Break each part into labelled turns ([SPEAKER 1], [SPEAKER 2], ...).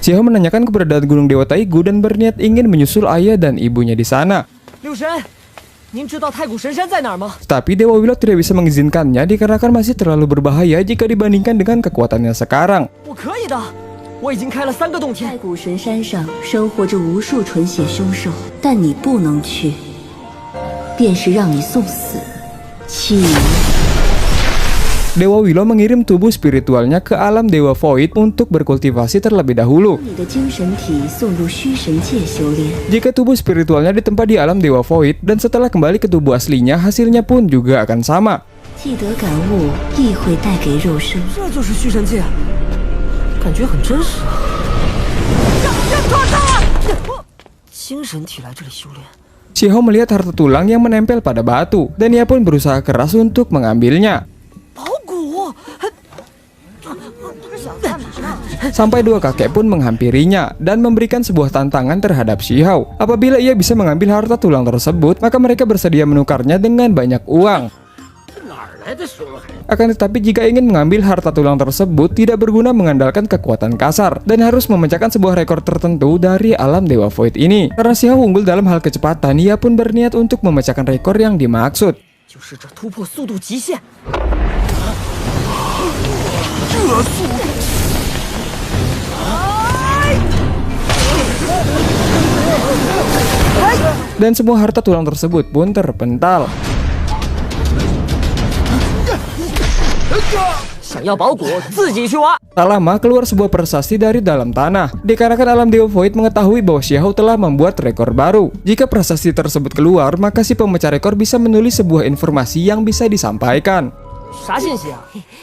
[SPEAKER 1] Si Hao menanyakan keberadaan Gunung Dewa Taigu dan berniat ingin menyusul ayah dan ibunya di sana. Tapi Dewa Willow tidak bisa mengizinkannya dikarenakan masih terlalu berbahaya jika dibandingkan dengan kekuatannya sekarang.
[SPEAKER 2] 在古神山上生活着无数纯血凶兽，但你不能去，便是让你送死。弃鱼。
[SPEAKER 1] Dewa Willow mengirim tubuh spiritualnya ke alam Dewa Void untuk berkultivasi terlebih dahulu.
[SPEAKER 2] 你的精神体送入虚神界修炼。
[SPEAKER 1] Jika tubuh spiritualnya ditempa di alam Dewa Void dan setelah kembali ke tubuh aslinya, hasilnya pun juga akan sama.
[SPEAKER 2] 记得感悟亦会带给肉身。
[SPEAKER 3] 这就是虚神界，感觉很真实啊！精神体来这里修炼。
[SPEAKER 1] Si Hao melihat harta tulang yang menempel pada batu dan ia pun berusaha keras untuk mengambilnya.
[SPEAKER 3] 宝骨，
[SPEAKER 1] Sampai dua kakek pun menghampirinya dan memberikan sebuah tantangan terhadap Si Hao. Apabila ia bisa mengambil harta tulang tersebut, maka mereka bersedia menukarnya dengan banyak uang. Akan tetapi jika ingin mengambil harta tulang tersebut, tidak berguna mengandalkan kekuatan kasar dan harus memecahkan sebuah rekor tertentu dari alam Dewa Void ini. Karena Si Hao unggul dalam hal kecepatan, ia pun berniat untuk memecahkan rekor yang dimaksud.
[SPEAKER 3] 就是这突破速度极限。
[SPEAKER 1] Dan semua harta tulang tersebut pun terpental.
[SPEAKER 3] 想要宝骨，自己去挖。
[SPEAKER 1] Tak lama keluar sebuah prasasti dari dalam tanah. Dikarenakan alam Dewa Void mengetahui bahwa Si Hao telah membuat rekor baru. Jika prasasti tersebut keluar, maka si pemecah rekor bisa menulis sebuah informasi yang bisa disampaikan.
[SPEAKER 3] 啥信息啊？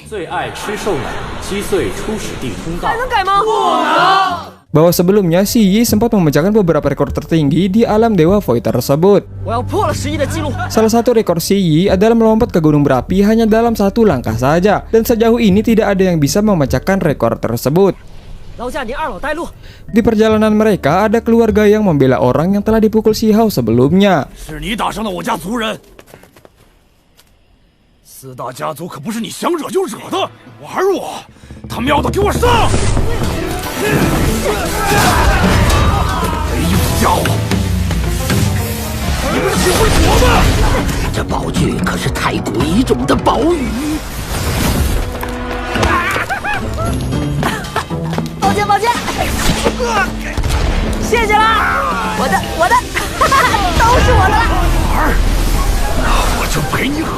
[SPEAKER 4] 最爱吃瘦奶，击碎初始地通道。
[SPEAKER 3] 还能改吗？
[SPEAKER 1] Bahwa sebelumnya Si Yi sempat memecahkan beberapa rekor tertinggi di alam Dewa Void tersebut.
[SPEAKER 3] 我要破了11的记录。
[SPEAKER 1] Salah satu rekor Si Yi adalah melompat ke gunung berapi hanya dalam satu langkah saja. Dan sejauh ini tidak ada yang bisa memecahkan rekor tersebut.
[SPEAKER 3] 劳驾您二老带路。
[SPEAKER 1] Di perjalanan mereka ada keluarga yang membela orang yang telah dipukul Si Hao sebelumnya.
[SPEAKER 4] 是你打伤了我家族人，四大家族可不是你想惹就惹的，玩我！他喵的，给我上！没用的家伙，你们只会躲吗？
[SPEAKER 5] 这宝具可是太贵重的宝玉。
[SPEAKER 3] 抱歉抱歉，谢谢啦！我的，都是我的。
[SPEAKER 4] 玩，那我就陪你好。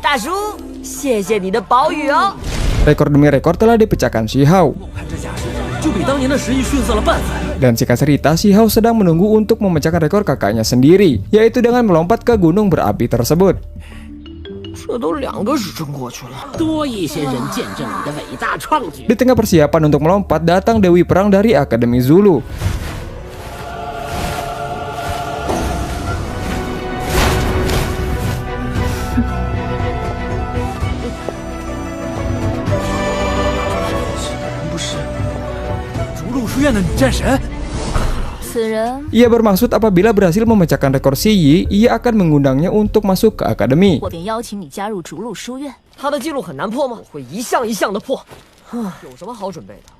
[SPEAKER 3] 大叔，谢谢你的宝语哦。
[SPEAKER 1] Rekor demi rekor telah dipecahkan Si Hao.
[SPEAKER 4] 看这架势，就比当年的11逊色了半分。
[SPEAKER 1] Dan singkat cerita, Si Hao sedang menunggu untuk memecahkan rekor kakaknya sendiri, yaitu dengan melompat ke gunung berapi tersebut.
[SPEAKER 3] 这都2个时辰过去了，
[SPEAKER 5] 多一些人见证你的伟大创举。
[SPEAKER 1] Di tengah persiapan untuk melompat, datang Dewi Perang dari Akademi Zulu. Ia bermaksud apabila berhasil memecahkan rekor Si Yi, ia akan mengundangnya untuk masuk ke akademi.
[SPEAKER 2] 我便邀请你加入逐鹿书院。
[SPEAKER 3] 他的记录很难破吗？我会一项一项的破。有什么好准备的？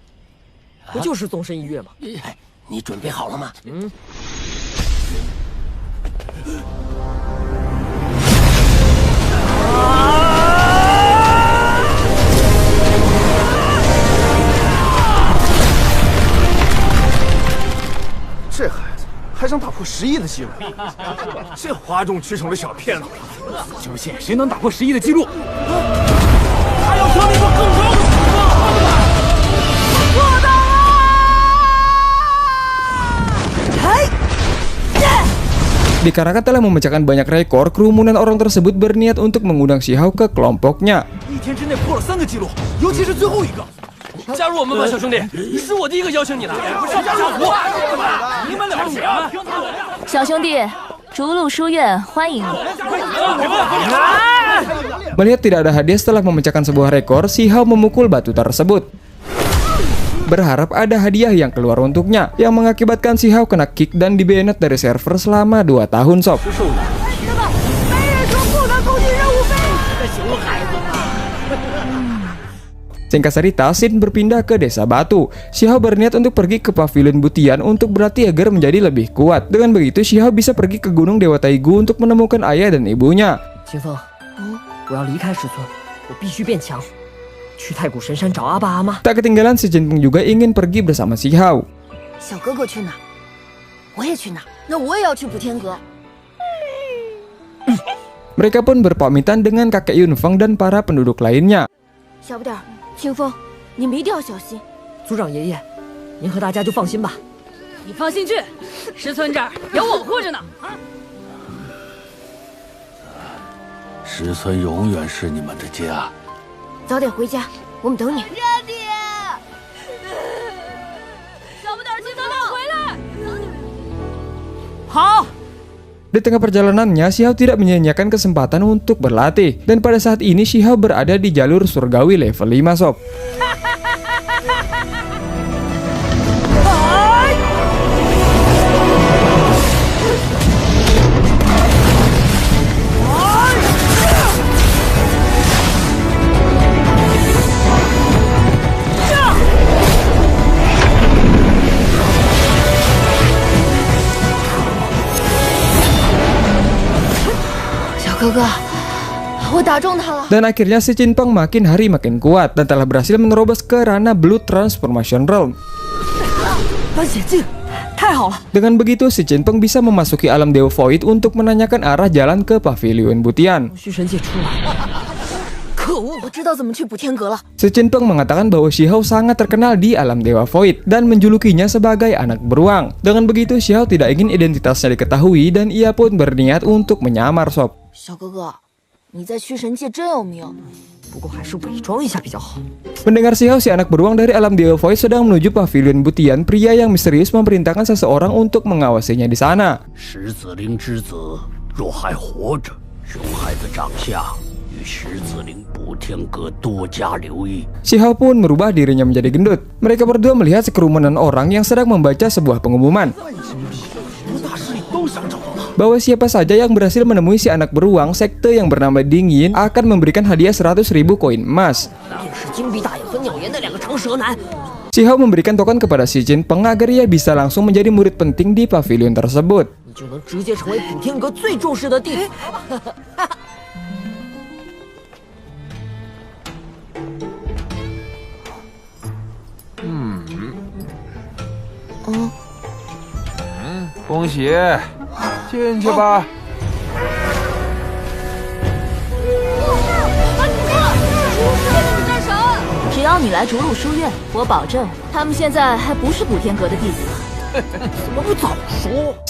[SPEAKER 3] 不就是纵身一跃吗？
[SPEAKER 5] 哎，你准备好了吗？
[SPEAKER 3] 嗯。
[SPEAKER 4] 这孩子还想打破11的记录，这哗众取宠的小骗子！究竟谁能打破11的记录？他要挑战更高的目标！
[SPEAKER 3] 做到了！
[SPEAKER 1] Dikarenakan telah memecahkan banyak rekor, kerumunan orang tersebut berniat untuk mengundang Si Hao ke kelompoknya.
[SPEAKER 4] 1天之内破了3个记录，尤其是最后一个。
[SPEAKER 6] 加入我们吧，小兄弟！是我第一个邀请你的，不是加入我。你们俩谁啊？
[SPEAKER 2] 小兄弟，逐鹿书院欢迎你。
[SPEAKER 1] Melihat tidak ada hadiah setelah memecahkan sebuah rekor, Si Hao memukul batu tersebut. Berharap ada hadiah yang keluar untuknya, yang mengakibatkan Si Hao kena kick dan dibanet dari server selama 2 tahun sob.
[SPEAKER 3] 没人说不能攻击任务费。
[SPEAKER 5] 熊孩子吗？
[SPEAKER 1] Singkat cerita, Shin berpindah ke desa batu. Xiahou berniat untuk pergi ke pavilion Butian untuk berlatih agar menjadi lebih kuat. Dengan begitu, Xiahou bisa pergi ke Gunung Dewa Taigu untuk menemukan ayah dan ibunya.
[SPEAKER 3] 秦风，我要离开石村，我必须变强，去太古神山找阿爸阿妈。
[SPEAKER 1] Tak ketinggalan, si Jinpeng juga ingin pergi bersama Xiahou.
[SPEAKER 2] 小哥哥去哪儿，我也去哪儿。那我也要去补天阁。
[SPEAKER 1] Mereka pun berpamitan dengan kakek Yunfeng dan para penduduk lainnya.
[SPEAKER 2] 小不点儿，清风，你们一定要小心。
[SPEAKER 3] 族长爷爷，您和大家就放心吧。
[SPEAKER 7] 你放心去，石村这儿有我护着呢。
[SPEAKER 5] 石村永远是你们的家。
[SPEAKER 2] 早点回家，我们等你。
[SPEAKER 7] 小不点儿，清风回来。
[SPEAKER 3] 好。
[SPEAKER 1] Di tengah perjalanannya, Xiahou tidak menyia-nyiakan kesempatan untuk berlatih. Dan pada saat ini, Xiahou berada di jalur surgawi level 5 sob. Dan akhirnya si Jinpeng makin hari makin kuat dan telah berhasil menerobos ke ranah Blood Transformation Realm. Dengan begitu, si Jinpeng bisa memasuki alam Dewa Void untuk menanyakan arah jalan ke pavilion Butian. Si Jinpeng mengatakan bahwa Xiahou sangat terkenal di alam Dewa Void dan menjulukinya sebagai anak beruang. Dengan begitu, Xiahou tidak ingin identitasnya diketahui dan ia pun berniat untuk menyamar sob.
[SPEAKER 2] 小哥哥，你在驱神界真有名。
[SPEAKER 3] 不过还是伪装一下比较好。
[SPEAKER 1] Mendengar Xiahou, si anak beruang dari alam Dewa Void sedang menuju pavilion Butian, pria yang misterius memerintahkan seseorang untuk mengawasinya di sana.
[SPEAKER 5] 石子灵之子若还活着，熊孩子长相与石子灵补天阁多加留意。
[SPEAKER 1] Xiahou pun merubah dirinya menjadi gendut. Mereka berdua melihat sekerumunan orang yang sedang membaca sebuah pengumuman bahwa siapa saja yang berhasil menemui si anak beruang, sekte yang bernama Dingyin akan memberikan hadiah 100.000 koin emas. Xiahou memberikan token kepada si Jinpeng agar ia bisa langsung menjadi murid penting di pavilion tersebut.
[SPEAKER 4] Gongxi, 进去吧。
[SPEAKER 2] 只要你来逐鹿书院，我保证他们现在还不是补天阁的弟子。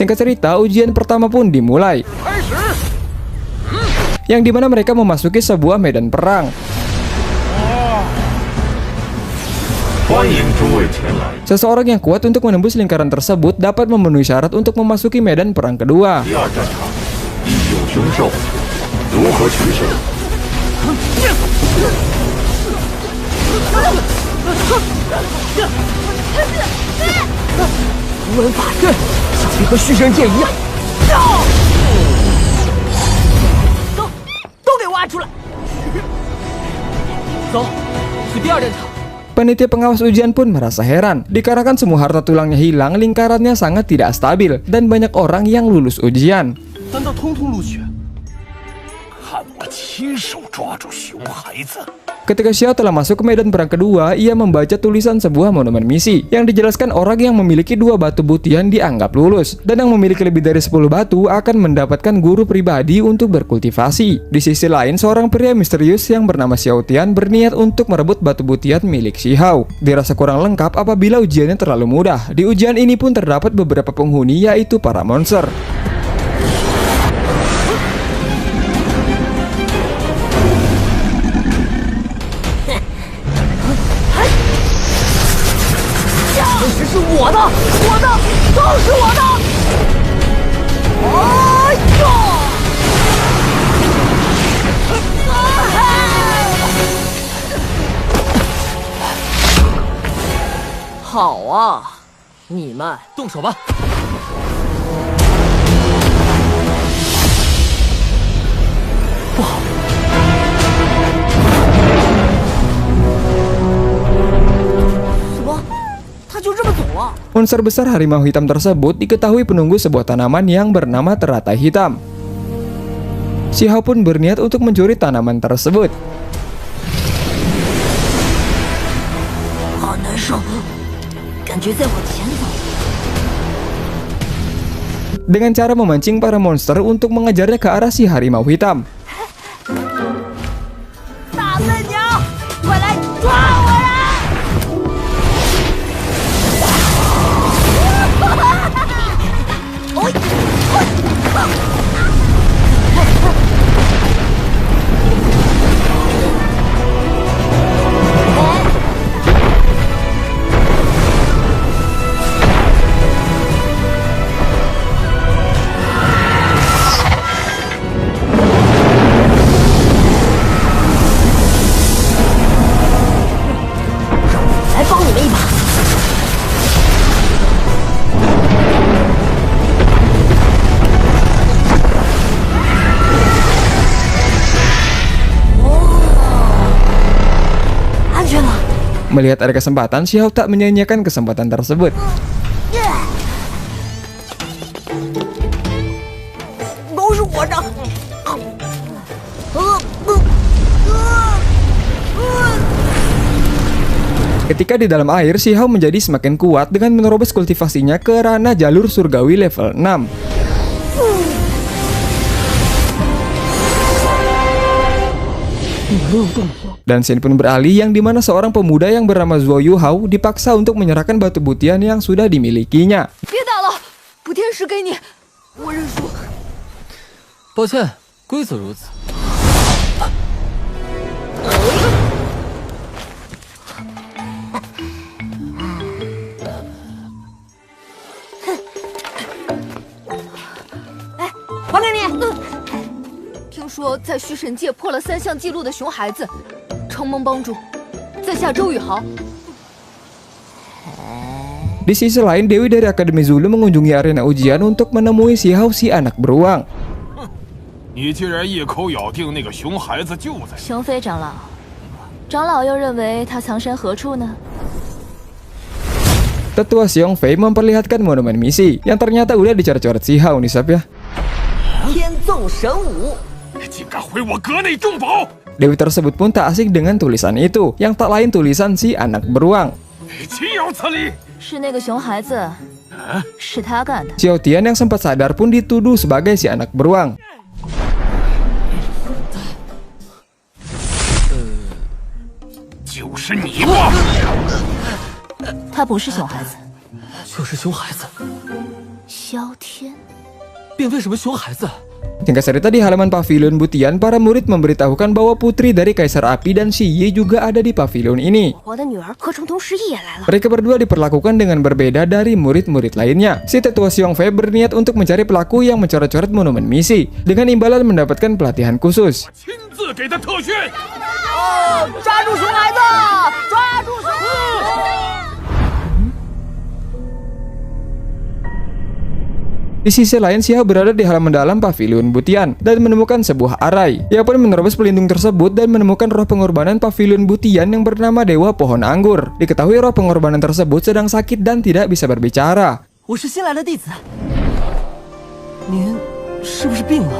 [SPEAKER 1] Singkat cerita, ujian pertama pun dimulai, yang dimana mereka memasuki sebuah medan perang. Seseorang yang kuat untuk menembus lingkaran tersebut dapat memenuhi syarat untuk memasuki medan perang kedua. Panitia pengawas ujian pun merasa heran, dikarenakan semua harta tulangnya hilang, lingkarannya sangat tidak stabil, dan banyak orang yang lulus ujian.
[SPEAKER 4] 难道通通录取？
[SPEAKER 5] 看我亲手抓住熊孩子！
[SPEAKER 1] Ketika Xiahou telah masuk ke medan perang kedua, ia membaca tulisan sebuah monumen misi yang dijelaskan orang yang memiliki 2 batu butian dianggap lulus, dan yang memiliki lebih dari 10 batu akan mendapatkan guru pribadi untuk berkultivasi. Di sisi lain, seorang pria misterius yang bernama Xiao Tian berniat untuk merebut batu butian milik Xiahou. Dirasa kurang lengkap apabila ujiannya terlalu mudah. Di ujian ini pun terdapat beberapa penghuni, yaitu para monster. Monster besar harimau hitam tersebut diketahui penunggu sebuah tanaman yang bernama teratai hitam. Si Hao pun berniat untuk mencuri tanaman tersebut. Dengan cara memancing para monster untuk mengejarnya ke arah si harimau hitam. Melihat ada kesempatan, Si Hao tak menyia-nyiakan kesempatan tersebut. Ketika di dalam air, Si Hao menjadi semakin kuat dengan menerobos kultivasinya ke ranah jalur surgawi level 6. Dan scene pun beralih yang dimana seorang pemuda yang bernama Zuo Yuhao dipaksa untuk menyerahkan batu butian yang sudah dimilikinya.
[SPEAKER 6] 抱歉，规则如此。
[SPEAKER 7] 还给你。听说在虚神界破了3项纪录的熊孩子，承蒙帮助，在下周宇豪。
[SPEAKER 1] Di sisi lain, Dewi dari Akademi Zulu mengunjungi arena ujian untuk menemui Si Hao si anak beruang.
[SPEAKER 4] 你竟然一口咬定那个熊孩子就在……
[SPEAKER 2] 熊飞长老，长老又认为他藏身何处呢？
[SPEAKER 1] Tetua Xiong Fei memperlihatkan monumen misi yang ternyata udah dicoret-coret Si Hao nih Sap ya.
[SPEAKER 3] 天纵神武，
[SPEAKER 4] 竟敢毁我阁内重宝！
[SPEAKER 1] Dewi tersebut pun tak asing dengan tulisan itu, yang tak lain tulisan si anak beruang.
[SPEAKER 4] 岂有此理！
[SPEAKER 2] 是那个熊孩子，是他干的。
[SPEAKER 1] Xiao Tian yang sempat sadar pun dituduh sebagai si anak beruang.
[SPEAKER 4] 就是你吧！
[SPEAKER 2] 他不是熊孩子，
[SPEAKER 6] 就是熊孩子，
[SPEAKER 2] 萧天。
[SPEAKER 6] 便为什么熊孩子？
[SPEAKER 1] Singkat cerita, di halaman pavilion Butian, para murid memberitahukan bahwa putri dari Kaisar Api dan Shi Yi juga ada di pavilion ini.
[SPEAKER 2] 我的女儿和成同失忆也来了。
[SPEAKER 1] Mereka berdua diperlakukan dengan berbeda dari murid-murid lainnya. Si Tetua Xiong Fei berniat untuk mencari pelaku yang mencoret-coret monumen misi, dengan imbalan mendapatkan pelatihan khusus.
[SPEAKER 4] 亲自给他特训！
[SPEAKER 3] 抓住熊孩子！抓住熊孩子！
[SPEAKER 1] Di sisi lain, Si Hao berada di halaman dalam pavilion Butian dan menemukan sebuah arai. Ia pun menerobos pelindung tersebut dan menemukan roh pengorbanan pavilion Butian yang bernama Dewa Pohon Anggur. Diketahui roh pengorbanan tersebut sedang sakit dan tidak bisa berbicara.
[SPEAKER 3] 我是新来的弟子，您是不是病了？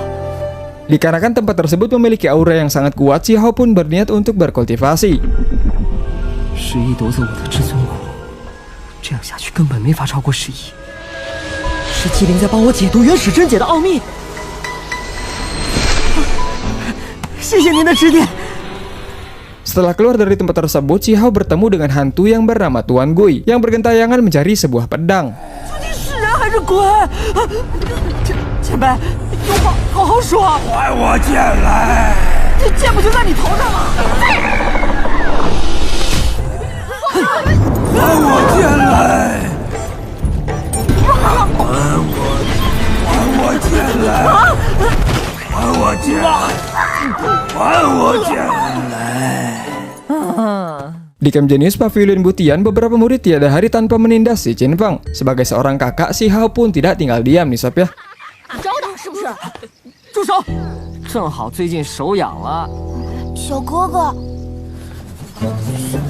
[SPEAKER 1] Dikarenakan tempat tersebut memiliki aura yang sangat kuat, Si Hao pun berniat untuk berkultivasi.
[SPEAKER 3] 十一夺走我的至尊骨，这样下去根本没法超过十一。是麒麟在帮我解读原始真解的奥秘。谢谢您的指点。
[SPEAKER 1] Setelah keluar dari tempat tersebut, Si Hao bertemu dengan hantu yang bernama Tuan Gui yang bergentayangan mencari sebuah pedang.
[SPEAKER 3] 究竟是人还是鬼？前辈，有话好好说。
[SPEAKER 4] 还我剑来！
[SPEAKER 3] 这剑不就在你头上吗？
[SPEAKER 4] 还我剑来！还我剑来！还我剑来！还我剑来！
[SPEAKER 1] Di Camp Genius Pavilion Butian, beberapa murid tiada hari tanpa menindas si Chen Feng. Sebagai seorang kakak, Si Hao pun tidak tinggal diam nih Sob ya.
[SPEAKER 7] 找他是不是？
[SPEAKER 3] 住手！正好最近手痒了。
[SPEAKER 7] 小哥哥，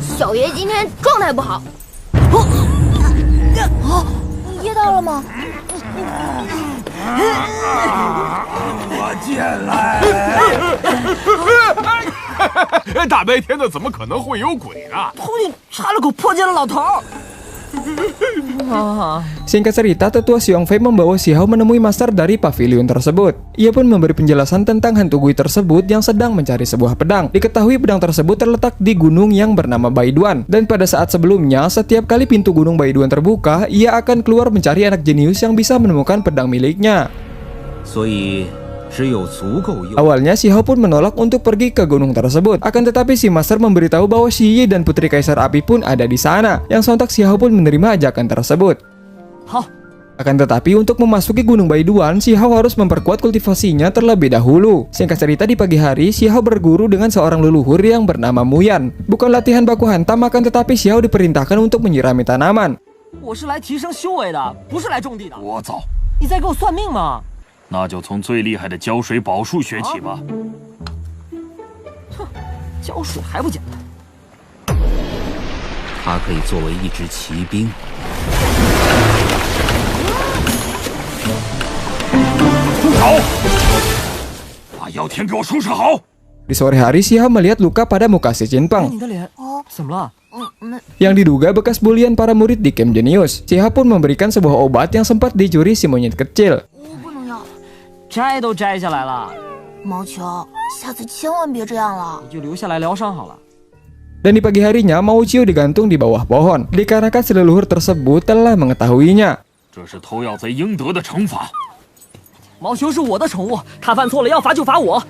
[SPEAKER 7] 小爷今天状态不好。噎到了吗？
[SPEAKER 4] 我进来！大白天的，怎么可能会有鬼呢？
[SPEAKER 3] 徒弟插了口破剑的老头儿。
[SPEAKER 1] Singkat cerita, tetua Xiong Fei membawa Xiao menemui master dari pavilion tersebut. Ia pun memberi penjelasan tentang hantu Gui tersebut yang sedang mencari sebuah pedang. Diketahui pedang tersebut terletak di gunung yang bernama Baiduan. Dan pada saat sebelumnya, setiap kali pintu gunung Baiduan terbuka, ia akan keluar mencari anak jenius yang bisa menemukan pedang miliknya. Awalnya Xiao pun menolak untuk pergi ke gunung tersebut. Akan tetapi si master memberitahu bahwa Xi Yi dan Putri Kaisar Api pun ada di sana. Yang sontak Xiao pun menerima ajakan tersebut. Akan tetapi untuk memasuki gunung Baiduan, Xiao harus memperkuat kultivasinya terlebih dahulu. Singkat cerita, di pagi hari Xiao berguru dengan seorang leluhur yang bernama Muyan. Bukan latihan baku hantam, akan tetapi Xiao diperintahkan untuk menyirami tanaman.
[SPEAKER 3] 我是来提升修为的，不是来种地的。
[SPEAKER 5] 聒噪，
[SPEAKER 3] 你在给我算命吗？
[SPEAKER 5] 那就从最厉害的浇水宝术学起吧。
[SPEAKER 3] 浇水还不简单？
[SPEAKER 5] 它可以作为一支骑兵。住口！把药田给我收拾好。
[SPEAKER 1] Di sore hari, Xiao melihat luka pada muka si
[SPEAKER 3] 你
[SPEAKER 1] Jinpeng
[SPEAKER 3] 的脸怎么了？
[SPEAKER 1] yang diduga bekas bulian para murid di Camp Genius. Xiao pun memberikan sebuah obat yang sempat dicuri si monyet kecil.
[SPEAKER 7] 我不能要，
[SPEAKER 3] 摘都摘下来了，
[SPEAKER 7] 毛球，下次千万别这样了。
[SPEAKER 3] 你就留下来疗伤好了。
[SPEAKER 1] Dan di pagi harinya, Mao Qiu digantung di bawah pohon, dikarenakan si leluhur tersebut telah mengetahuinya.
[SPEAKER 5] 这是偷药贼应得的惩罚，
[SPEAKER 3] 毛球是我的宠物，他犯错了要罚就罚我。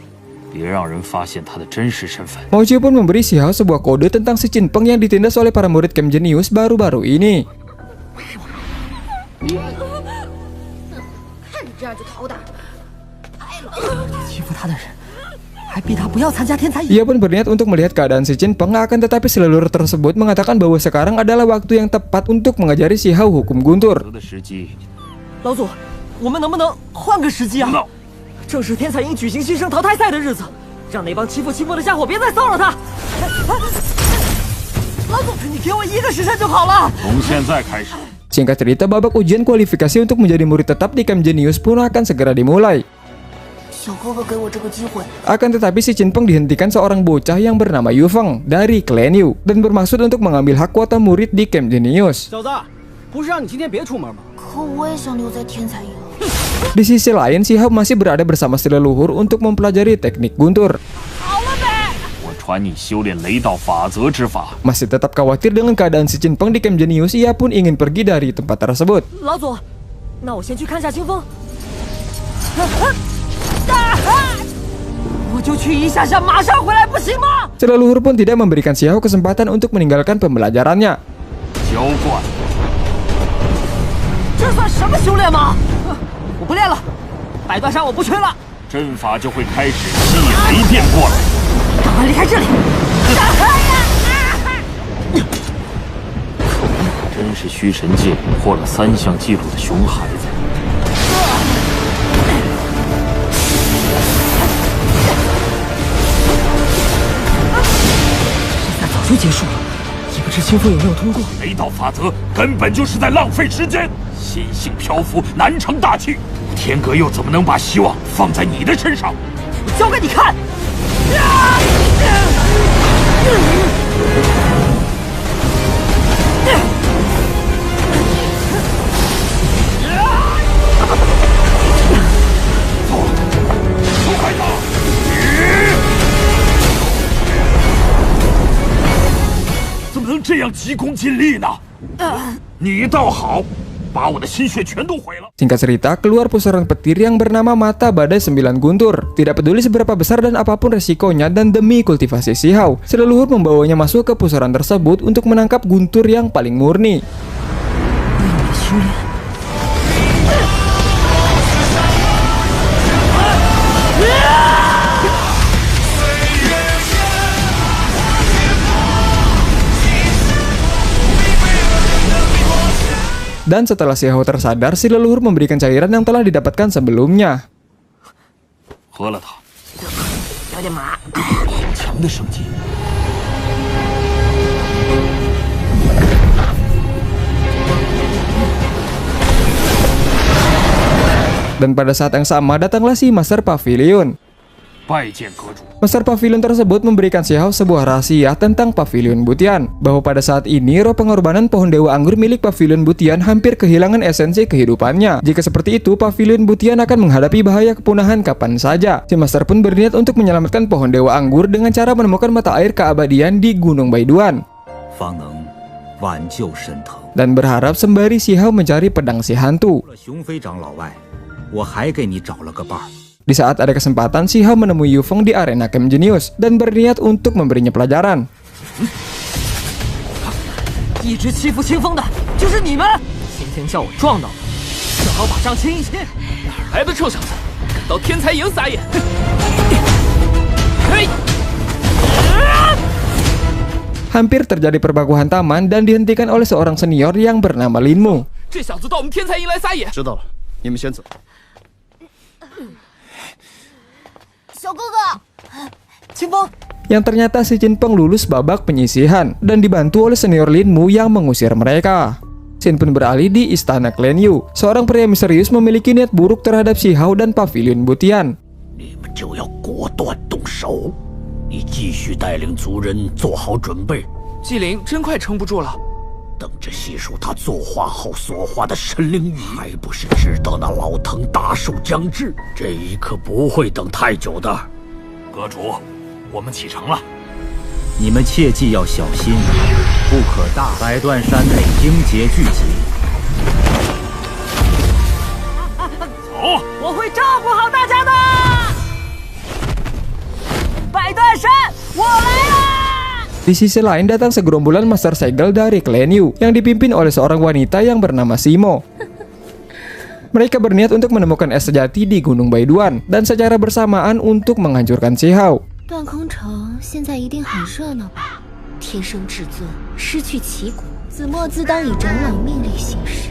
[SPEAKER 5] 别让人发现他的真实身份。
[SPEAKER 1] Mao Qiu pun memberi Xiao sebuah kode tentang si Jinpeng yang ditindas oleh para murid Camp Genius baru-baru ini.
[SPEAKER 7] 看你这样就讨打，
[SPEAKER 3] 欺负他的人，还逼他不要参加天才营。
[SPEAKER 1] Ia pun berniat untuk melihat keadaan si Jinpeng, akan tetapi si leluhur tersebut mengatakan bahwa sekarang adalah waktu yang tepat untuk mengajari Xiao hukum guntur.
[SPEAKER 5] 的时机，
[SPEAKER 3] 老祖，我们能不能换个时机啊？
[SPEAKER 5] 闹
[SPEAKER 3] 正是天彩营举行新生淘汰赛的日子，让那帮欺负的家伙别再骚扰他。老祖，你给我1个时辰就好了。
[SPEAKER 5] 从现在开始，
[SPEAKER 1] Singkat cerita, babak ujian kualifikasi untuk menjadi murid tetap di Camp Genius pun akan segera dimulai.
[SPEAKER 7] 小哥哥给我这个机会，
[SPEAKER 1] Akan tetapi si Jinpeng dihentikan seorang bocah yang bernama Yu Feng dari klan Yu dan bermaksud untuk mengambil hak kuota murid di Camp Genius.
[SPEAKER 6] 小子，不是让你今天别出门吗？
[SPEAKER 7] 可我也想留在天才营。
[SPEAKER 1] Di sisi lain, Xiao masih berada bersama si leluhur untuk mempelajari teknik guntur.
[SPEAKER 5] 我传你修炼雷道法则之法。
[SPEAKER 1] Masih tetap khawatir dengan keadaan si Jinpeng di Camp Genius, ia pun ingin pergi dari tempat tersebut.
[SPEAKER 3] 老祖，那我先去看下清风。我就去一下下，马上回来，不行吗？
[SPEAKER 1] Si leluhur pun tidak memberikan Xiao kesempatan untuk meninggalkan pembelajarannya.
[SPEAKER 5] 浇灌，
[SPEAKER 3] 这算什么修炼吗？我不练了，百断山我不吹了，
[SPEAKER 5] 阵法就会开始吸雷电过来。
[SPEAKER 3] 赶快离开这里！
[SPEAKER 5] 真是虚神界破了3项纪录的熊孩子。
[SPEAKER 3] 比赛早就结束了，也不知清风有没有通过。
[SPEAKER 5] 雷道法则根本就是在浪费时间，心性漂浮，难成大器。天阁又怎么能把希望放在你的身上？
[SPEAKER 3] 我教给你看！
[SPEAKER 5] 熊孩子，怎么能这样急功近利呢？你倒好，把我的心血全都毁了。
[SPEAKER 1] Singkat cerita, keluar pusaran petir yang bernama Mata Badai 9 Guntur. Tidak peduli seberapa besar dan apapun resikonya dan demi kultivasi Xiao, si leluhur membawanya masuk ke pusaran tersebut untuk menangkap guntur yang paling murni.
[SPEAKER 3] 修炼。
[SPEAKER 1] Dan setelah Xiao tersadar, si leluhur memberikan cairan yang telah didapatkan sebelumnya.
[SPEAKER 5] 喝了它，
[SPEAKER 3] 有点麻。
[SPEAKER 5] 好强的生机！
[SPEAKER 1] Dan pada saat yang sama datanglah si Master Pavilion.
[SPEAKER 4] 拜见阁主。
[SPEAKER 1] Master Pavilion tersebut memberikan Xiao sebuah rahasia tentang Pavilion Butian, bahwa pada saat ini roh pengorbanan pohon dewa anggur milik Pavilion Butian hampir kehilangan esensi kehidupannya. Jika seperti itu, Pavilion Butian akan menghadapi bahaya kepunahan kapan saja. Si Master pun berniat untuk menyelamatkan pohon dewa anggur dengan cara menemukan mata air keabadian di Gunung Baiduan,
[SPEAKER 8] 方能挽救神藤。
[SPEAKER 1] dan berharap sembari Xiao mencari pedang si hantu.
[SPEAKER 8] 除了熊飞长老外，我还给你找了个伴儿。
[SPEAKER 1] Di saat ada kesempatan, Xiao menemui Yufeng di arena Camp Genius dan berniat untuk memberinya pelajaran.
[SPEAKER 3] 一直欺负清风的就是你们！今天叫我撞到了，正好把账清一清。
[SPEAKER 6] 哪儿来的臭小子，敢到天才营撒野！嘿，
[SPEAKER 1] Hampir terjadi perbakuhan taman dan dihentikan oleh seorang senior yang bernama Linmu.
[SPEAKER 6] 这小子到我们天才营来撒野！
[SPEAKER 4] 知道了，你们先走。
[SPEAKER 7] 小哥哥，
[SPEAKER 3] 清风，
[SPEAKER 1] Yang ternyata si Qin Peng lulus babak penyisihan dan dibantu oleh senior Linmu yang mengusir mereka. Xin pun beralih di istana Clan Yu. Seorang pria misterius memiliki niat buruk terhadap Si Hao dan Pavilion Butian.
[SPEAKER 5] 你们就要果断动手。你继续带领族人做好准备，
[SPEAKER 6] 纪灵真快撑不住了。
[SPEAKER 5] 等着细数他作画后所画的神灵语，还不是直到那老藤大寿将至。这一刻不会等太久的。
[SPEAKER 4] 阁主，我们启程了。
[SPEAKER 8] 你们切记要小心，不可大。百断山内英杰聚集。
[SPEAKER 4] 走，
[SPEAKER 3] 我会照顾好大家的。百断山，我来啦！
[SPEAKER 1] Di sisi lain datang segerombolan Master Segel dari Clan Yu yang dipimpin oleh seorang wanita yang bernama Simo. Mereka berniat untuk menemukan es sejati di Gunung Baiduan dan secara bersamaan untuk menghancurkan Si Hao.
[SPEAKER 2] 断空城现在一定很热闹吧？天生至尊，失去旗鼓，子墨自当以长老命令行事。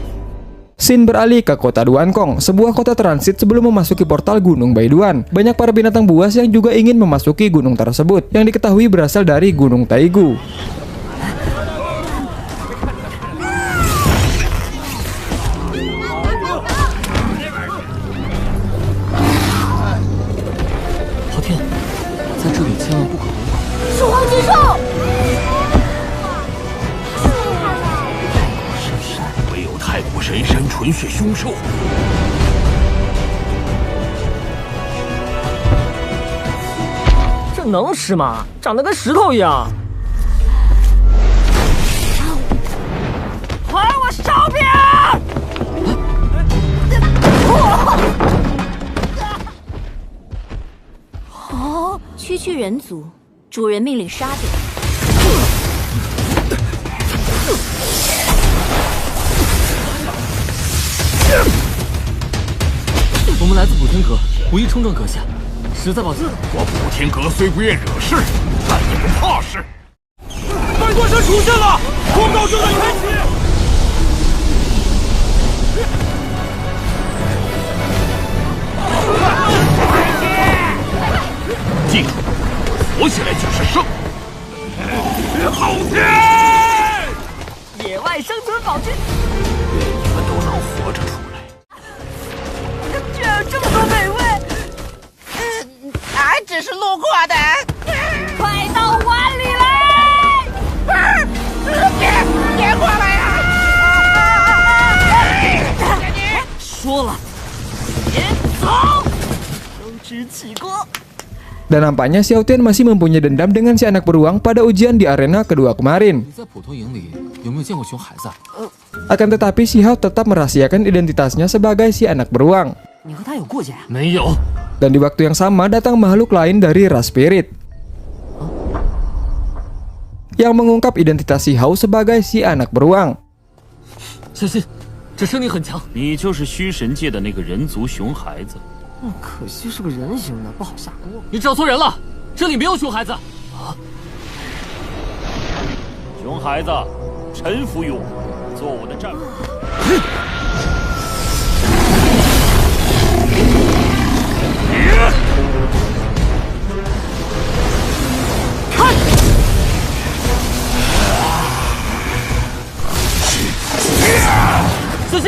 [SPEAKER 1] Xin beralih ke kota Duankong, sebuah kota transit sebelum memasuki portal Gunung Baiduan. Banyak para binatang buas yang juga ingin memasuki gunung tersebut, yang diketahui berasal dari Gunung Taigu.
[SPEAKER 3] Hao Tian，在这里千万不可违法。
[SPEAKER 7] 守望之兽，
[SPEAKER 5] 唯有太古神山纯血凶兽。
[SPEAKER 3] 这能吃吗？长得跟石头一样。还我烧饼！
[SPEAKER 2] 哦，区区人族，主人命令杀掉。
[SPEAKER 3] 我们来自补天阁，无意冲撞阁下，实在抱歉。
[SPEAKER 4] 我普天阁虽不愿惹事，但也不怕事。百断山出现了，风暴正在开启。记住，活下来就是胜。好天！
[SPEAKER 3] 野外生存宝具，
[SPEAKER 5] 愿你们都能活着出来。
[SPEAKER 3] 居然有这么多美味！
[SPEAKER 9] 俺只是路过的，
[SPEAKER 3] 快到碗里来！
[SPEAKER 9] 别过来呀！
[SPEAKER 3] 说了，别走，生吃起锅。
[SPEAKER 1] Dan nampaknya Xiao Tian masih mempunyai dendam dengan si anak beruang pada ujian di arena kedua kemarin.
[SPEAKER 3] 你在普通营里有没有见过熊孩子？
[SPEAKER 1] Akan tetapi Si Hao tetap merahasiakan identitasnya sebagai si anak beruang.
[SPEAKER 3] 你和他有过节？
[SPEAKER 6] 没有，
[SPEAKER 1] Dan di waktu yang sama datang makhluk lain dari ras spirit yang mengungkap identitas Si Hao sebagai si anak beruang.
[SPEAKER 3] 小心，这声音很强。
[SPEAKER 5] 你就是虚神界的那个人族熊孩子。
[SPEAKER 3] 可惜是个人形的，不好下锅。
[SPEAKER 6] 你找错人了，这里没有熊孩子。
[SPEAKER 5] 熊孩子，臣服于我，做我的战俘。
[SPEAKER 6] 看，小心！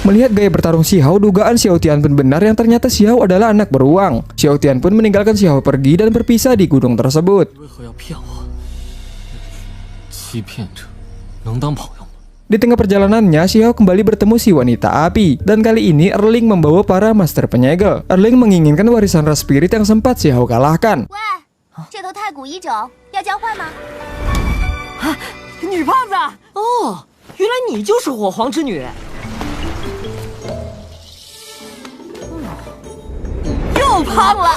[SPEAKER 1] Melihat gaya bertarung Xiao, dugaan Xiao Tian pun benar yang ternyata Xiao adalah anak beruang. Xiao Tian pun meninggalkan Xiao pergi dan berpisah di gunung tersebut. Di tengah perjalanannya, Xiao kembali bertemu si wanita api. Dan kali ini Erling membawa para master penyegel. Erling menginginkan warisan ras spirit yang sempat Xiao kalahkan.
[SPEAKER 7] 这头太古一种要交换吗？
[SPEAKER 3] 女胖子，哦，原来你就是火皇之女。又胖了，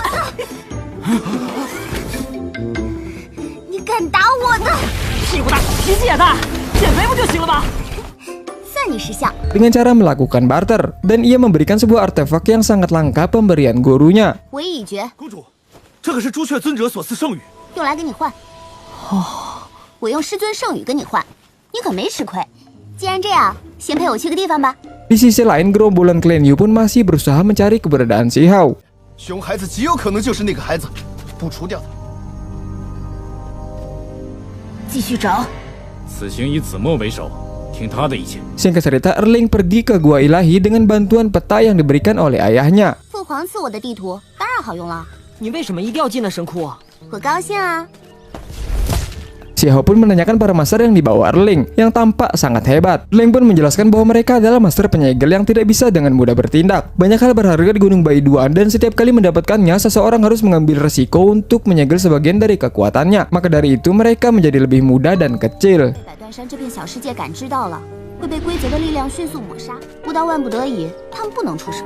[SPEAKER 7] 你敢打我的？
[SPEAKER 3] 屁股大，脾气也大，减肥不就行了吗？
[SPEAKER 7] 算你识相。
[SPEAKER 1] Dengan cara melakukan barter, dan ia memberikan sebuah artefak yang sangat langka pemberian gurunya.
[SPEAKER 7] 唯一已决，
[SPEAKER 4] 公主，这可是朱雀尊者所赐圣语，
[SPEAKER 7] 用来跟你换。哦，我用师尊圣语跟你换，你可没吃亏。既然这样，先陪我去个地方吧。
[SPEAKER 1] Di sisi lain, gerombolan Clan Yu pun masih berusaha mencari keberadaan Xiao.
[SPEAKER 4] 熊孩子极有可能就是那个孩子，不除掉他。
[SPEAKER 7] 继续找。
[SPEAKER 8] 此行以子墨为首，听他的意见。
[SPEAKER 1] Singkat cerita, Erling pergi ke Gua Ilahi dengan bantuan peta yang diberikan oleh ayahnya.
[SPEAKER 7] 父皇赐我的地图当然好用了，
[SPEAKER 3] 你为什么一定要进那神窟啊？
[SPEAKER 7] 我高兴啊。
[SPEAKER 1] Xiao pun menanyakan para master yang dibawa Erling, yang tampak sangat hebat. Erling pun menjelaskan bahwa mereka adalah master penyegel yang tidak bisa dengan mudah bertindak. Banyak hal berharga di Gunung Baiduan dan setiap kali mendapatkannya, seseorang harus mengambil resiko untuk menyegel sebagian dari kekuatannya. Maka dari itu mereka menjadi lebih muda dan kecil.
[SPEAKER 7] 百断山这片小世界感知到了，会被规则的力量迅速抹杀。不到万不得已，他们不能出手。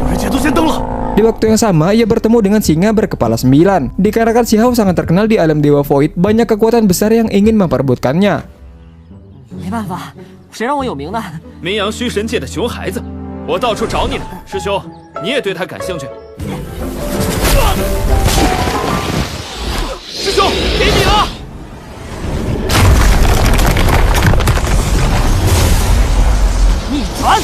[SPEAKER 4] 有人解读先登了。
[SPEAKER 1] Di waktu yang sama, ia bertemu dengan singa berkepala 9. Dikarenakan Xiao sangat terkenal di alam Dewa Void, banyak kekuatan besar yang ingin memperebutkannya.
[SPEAKER 3] 没办法，谁让我有名呢？
[SPEAKER 6] 名扬虚神界的熊孩子，我到处找你呢。师兄，你也对他感兴趣？师兄，给你了！
[SPEAKER 3] 逆转！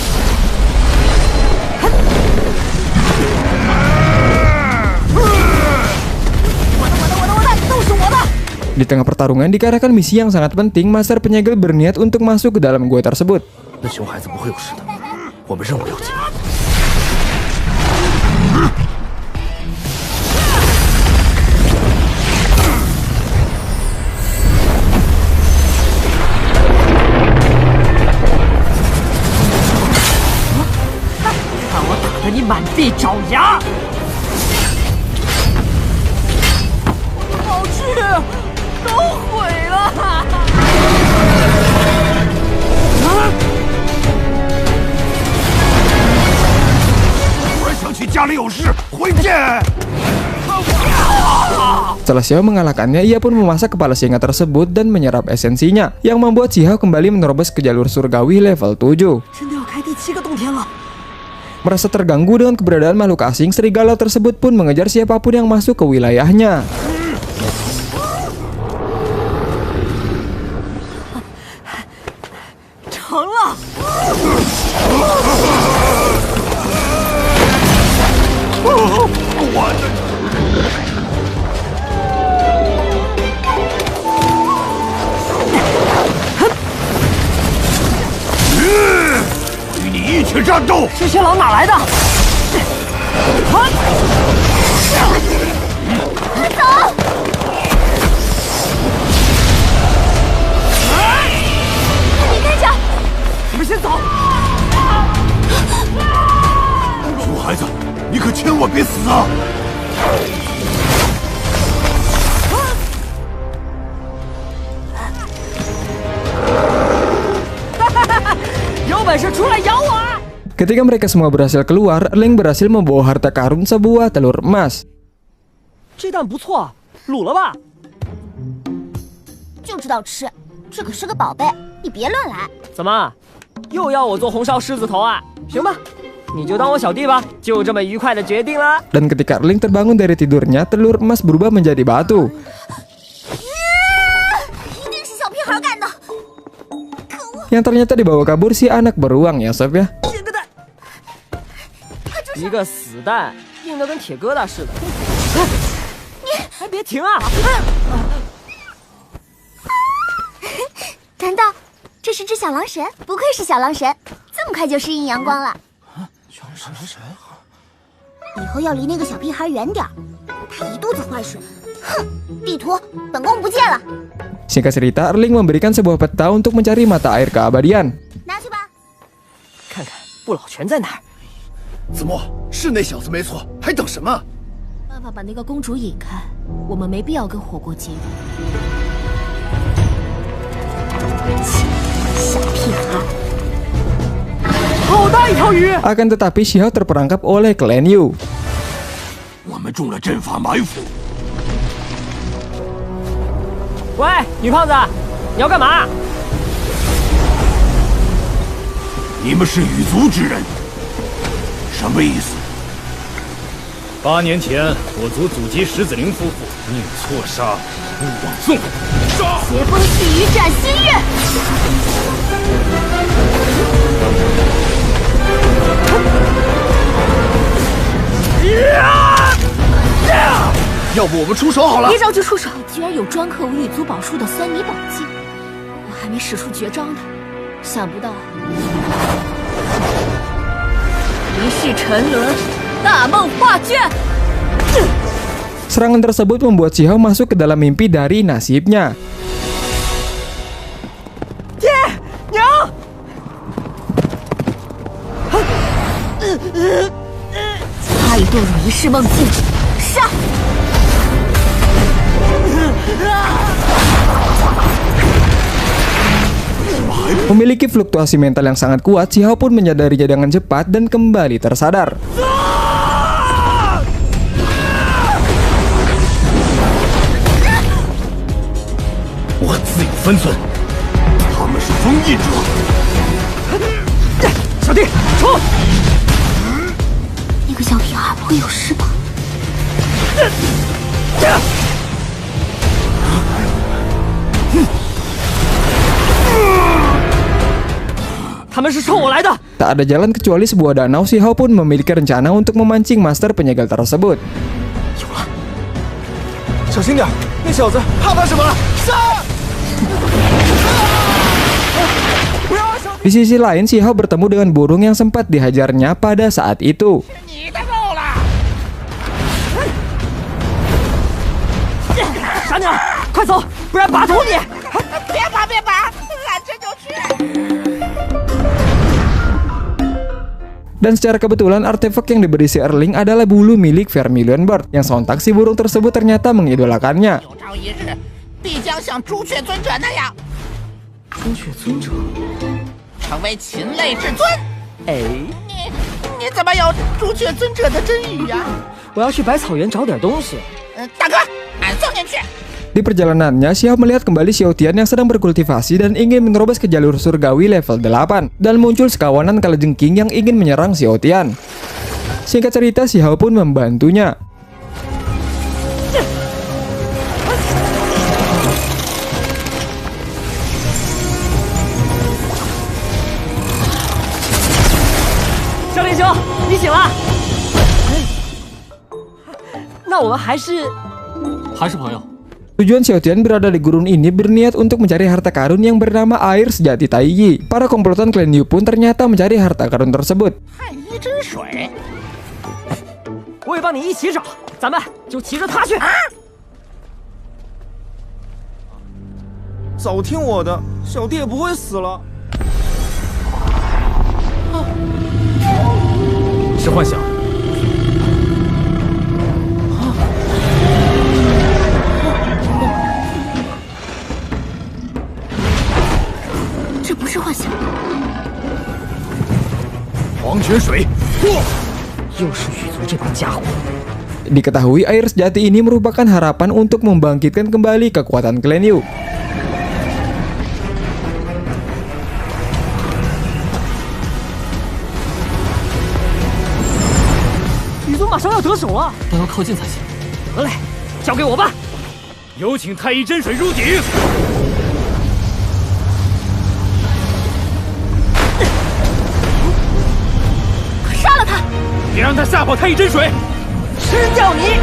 [SPEAKER 1] Di tengah pertarungan, dikarenakan misi yang sangat penting, master penyegel berniat untuk masuk ke dalam gua tersebut.
[SPEAKER 4] 那熊孩子不会有事的，我们任务要紧。
[SPEAKER 3] 看我打得你满地找牙！好吃。 都毁了！
[SPEAKER 4] 突然想起家里有事，回见。
[SPEAKER 1] Setelah Xiao mengalahkannya, ia pun memasak kepala singa tersebut dan menyerap esensinya, yang membuat Xiao kembali menerobos ke jalur surgawi level 7. Merasa terganggu dengan keberadaan makhluk asing, serigala tersebut pun mengejar siapapun yang masuk ke wilayahnya.
[SPEAKER 3] 成了！
[SPEAKER 4] 我的！与你一起战斗！
[SPEAKER 3] 这些狼哪来的？
[SPEAKER 7] 走！
[SPEAKER 3] 你们先走！
[SPEAKER 4] 熊孩子，你可千万别死啊！
[SPEAKER 3] 有本事出来咬我！
[SPEAKER 1] Ketika mereka semua berhasil keluar, Erling berhasil membawa harta karun sebuah telur emas.
[SPEAKER 3] 这蛋不错，卤了吧？
[SPEAKER 7] 就知道吃，这可是个宝贝，你别乱来。
[SPEAKER 3] 怎么？ 又要我做红烧狮子头啊？行吧，你就当我小弟吧，就这么愉快的决定了。
[SPEAKER 1] Dan ketika Erling terbangun dari tidurnya, telur emas berubah menjadi batu.
[SPEAKER 7] 一定是小屁孩干的！可恶！
[SPEAKER 1] Yang ternyata dibawa kabur si anak beruang ya, Sob ya.
[SPEAKER 3] 一个死蛋，硬得跟铁疙瘩似的。你还别停啊！
[SPEAKER 7] 难道
[SPEAKER 10] 这是只小狼神，不愧是小狼神，这么快就适应阳光了。
[SPEAKER 4] 小狼神，
[SPEAKER 10] 以后要离那个小屁孩远点儿，他一肚子坏水。哼，地图，本宫不见了。
[SPEAKER 1] Singkat cerita, Erling memberikan sebuah peta untuk mencari mata air keabadian.
[SPEAKER 10] 拿去吧。
[SPEAKER 3] 看看不老泉在哪儿。
[SPEAKER 4] 子墨，是那小子没错，还等什么？
[SPEAKER 7] 办法把那个公主引开，我们没必要跟火国结怨。
[SPEAKER 10] 小屁孩，
[SPEAKER 3] 好大一条鱼！
[SPEAKER 1] Akan tetapi Xiao terperangkap oleh Clan Yu.
[SPEAKER 5] 我们中了阵法埋伏。
[SPEAKER 3] 喂，女胖子，你要干嘛？
[SPEAKER 5] 你们是羽族之人，什么意思
[SPEAKER 8] ？8年前，我族祖籍石子灵夫妇宁错杀，勿枉送。杀！
[SPEAKER 10] 邪风细雨斩心月。
[SPEAKER 4] 要不我们出手好了？
[SPEAKER 7] 别着急出手，居然有专克无羽族宝术的酸泥宝技，我还没使出绝招呢，想不到一世沉沦，大梦画卷。
[SPEAKER 1] Serangan tersebut membuat Xiao masuk ke dalam mimpi dari nasibnya.
[SPEAKER 3] 爹娘，
[SPEAKER 7] 差一顿一世梦境，杀！
[SPEAKER 1] Memiliki fluktuasi mental yang sangat kuat, Xiao pun menyadarinya dengan cepat dan kembali tersadar. Tak ada jalan kecuali sebuah danau. Xiao pun memiliki rencana untuk memancing master penyegal tersebut.
[SPEAKER 4] 小心点，那小子怕什么？杀！
[SPEAKER 1] Di sisi lain, Xiao bertemu dengan burung yang sempat dihajarnya pada saat itu.
[SPEAKER 9] 你的肉了！
[SPEAKER 3] 傻鸟，快走，不然拔头你！
[SPEAKER 9] 别拔别拔，俺这就去。
[SPEAKER 1] Dan secara kebetulan artefak yang diberi si Erling adalah bulu milik Vermilion Bird, yang sontak si burung tersebut ternyata mengidolakannya.
[SPEAKER 9] 有朝一日，必将像朱雀尊者那样，
[SPEAKER 3] 朱雀尊者，
[SPEAKER 9] 成为禽类至尊。
[SPEAKER 3] 哎，
[SPEAKER 9] 你怎么有朱雀尊者的真语呀？
[SPEAKER 3] 我要去百草园找点东西。
[SPEAKER 9] 大哥，俺送你去。
[SPEAKER 1] Di perjalanannya, Xiao melihat kembali Xiao Tian yang sedang berkultivasi dan ingin menerobos ke jalur surgawi level 8. Dan muncul sekawanan kalajengking yang ingin menyerang Xiao Tian. Singkat cerita, Xiao pun membantunya.
[SPEAKER 3] Xiao Lian兄，你醒了？那我们还是
[SPEAKER 6] 朋友。
[SPEAKER 1] Tujuan Xiao Tian berada di gurun ini berniat untuk mencari harta karun yang bernama air sejati Taiyi. Para komplotan Clan Yu pun ternyata mencari harta karun tersebut.
[SPEAKER 9] 看一针水，
[SPEAKER 3] 我也帮你一起找，咱们就骑着它去。
[SPEAKER 4] 早听我的，小弟也不会死了。
[SPEAKER 6] 是幻想。
[SPEAKER 7] 这不是幻想。
[SPEAKER 5] 黄泉水，
[SPEAKER 3] 又是羽族这帮家伙。
[SPEAKER 1] Diketahui air sejati ini merupakan harapan untuk membangkitkan kembali kekuatan Clan Yu.
[SPEAKER 3] 羽族马上要得手了，
[SPEAKER 6] 但要靠近才行。
[SPEAKER 3] 得嘞，交给我吧。
[SPEAKER 8] 有请太乙真水入鼎。
[SPEAKER 7] 杀了他！
[SPEAKER 8] 别让他吓跑太乙真水。
[SPEAKER 3] 吃掉你！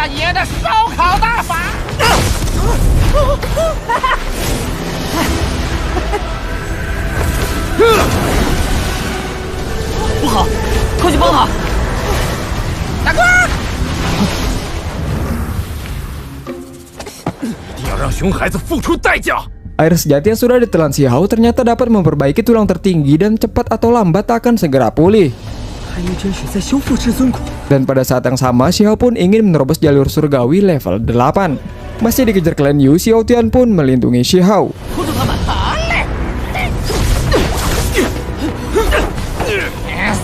[SPEAKER 9] 大爷的烧烤大法！
[SPEAKER 6] 不好，快去帮他！
[SPEAKER 9] 大哥，
[SPEAKER 8] 一定要让熊孩子付出代价。
[SPEAKER 1] Air sejati yang sudah ditelan si Hao ternyata dapat memperbaiki tulang tertinggi dan cepat atau lambat akan segera pulih. Dan pada saat yang sama, si Hao pun ingin menerobos jalur surgawi level 8. Masih dikejar klan Yu, si Hao Tian pun melindungi si Hao.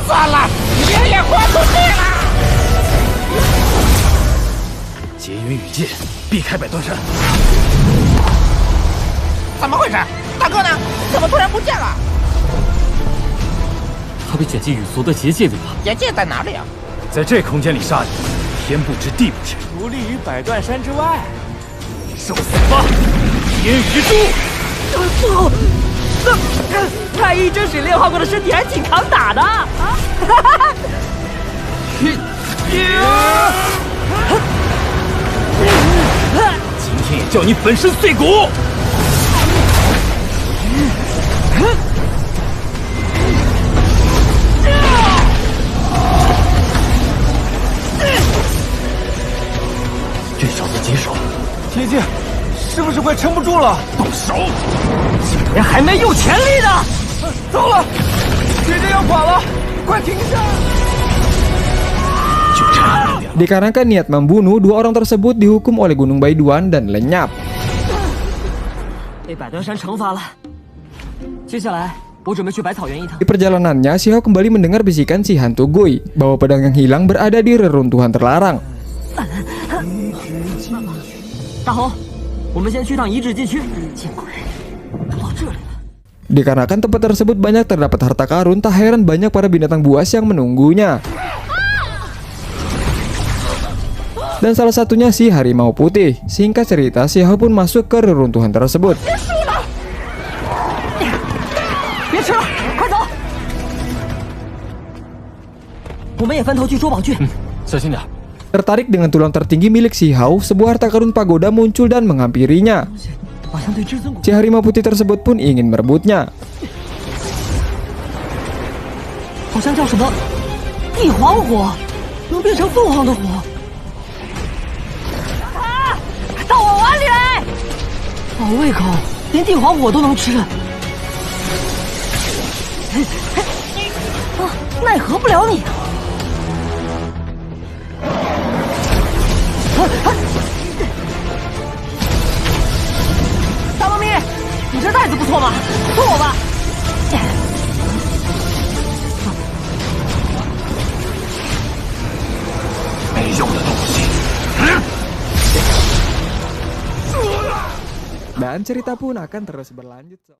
[SPEAKER 9] 算了，别也豁出去了。
[SPEAKER 8] 劫云雨剑，避开百断山。
[SPEAKER 9] 怎么回事？大哥呢？怎么突然不见了？
[SPEAKER 6] 他被卷进雨族的结界里了。
[SPEAKER 9] 结界在哪里啊？
[SPEAKER 8] 在这空间里杀你，天不知地不知，
[SPEAKER 6] 不利于百断山之外。
[SPEAKER 8] 受死吧！天雨珠！
[SPEAKER 6] 不好，太一真水炼化过的身体还挺抗打的啊！
[SPEAKER 8] 今天也叫你粉身碎骨！
[SPEAKER 6] 这小子棘手，
[SPEAKER 4] 姐姐，是不是快撑不住了？
[SPEAKER 8] 动手！
[SPEAKER 6] 竟然还没有全力呢！
[SPEAKER 4] 糟了，姐姐要垮了，快停下！
[SPEAKER 8] 就差一点。
[SPEAKER 1] Dikarenakan niat membunuh, dua orang tersebut dihukum oleh Gunung Baiduan dan lenyap.
[SPEAKER 6] 被百断山惩罚了。接下来，我准备去百草园一趟。
[SPEAKER 1] Di perjalanannya, si Hao kembali mendengar bisikan si hantu Gui bahwa pedang yang hilang berada di reruntuhan terlarang.
[SPEAKER 6] 大红，我们先去趟遗址禁区。见鬼，都到这里了。
[SPEAKER 1] Dikarenakan tempat tersebut banyak terdapat harta karun, tak heran banyak para binatang buas yang menunggunya. Dan salah satunya si harimau putih. Singkat cerita, si Hao pun masuk ke reruntuhan tersebut.
[SPEAKER 6] 别吃了，快走！我们也分头去捉宝具。
[SPEAKER 8] 小心点。
[SPEAKER 1] Tertarik dengan tulang tertinggi milik si Hao, sebuah harta karun pagoda muncul dan menghampirinya. Si harimau putih tersebut pun ingin merebutnya.
[SPEAKER 6] 好像叫什么地黄火，能变成凤凰的火。到我碗里来！好胃口，连地黄火都能吃。奈何不了你。 大猫咪，你这袋子不错嘛，送我吧。
[SPEAKER 8] 没用的东西。
[SPEAKER 1] Dan cerita pun akan terus berlanjut.